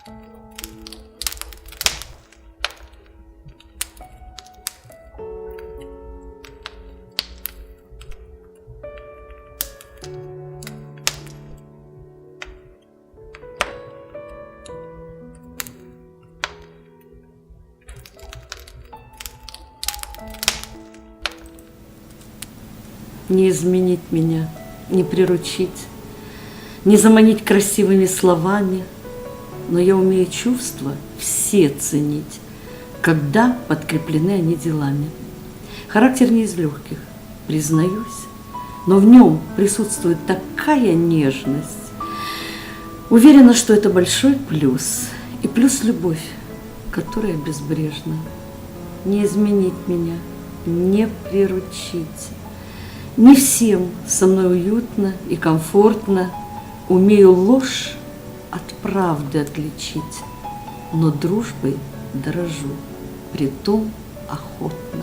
Не изменить меня, не приручить, не заманить красивыми словами, но я умею чувства все ценить, когда подкреплены они делами. Характер не из легких, признаюсь, но в нем присутствует такая нежность. Уверена, что это большой плюс, и плюс любовь, которая безбрежна. Не изменить меня, не приручить. Не всем со мной уютно и комфортно, умею ложь от правды отличить, но дружбой дорожу, притом охотно.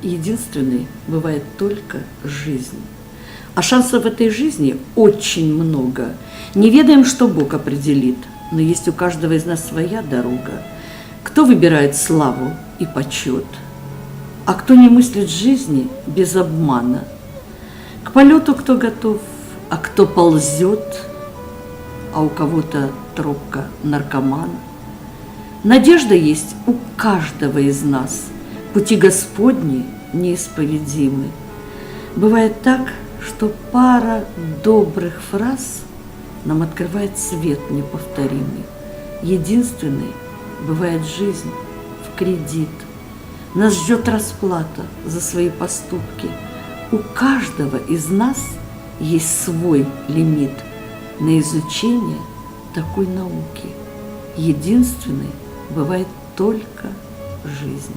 Единственной бывает только жизнь. А шансов в этой жизни очень много. Не ведаем, что Бог определит, но есть у каждого из нас своя дорога. Кто выбирает славу и почет, а кто не мыслит жизни без обмана. К полету кто готов, а кто ползет, а у кого-то тропка наркоман. Надежда есть у каждого из нас. Пути Господни неисповедимы. Бывает так, что пара добрых фраз нам открывает свет неповторимый. Единственной бывает жизнь в кредит. Нас ждет расплата за свои поступки. У каждого из нас есть свой лимит на изучение такой науки. Единственной бывает только жизнь.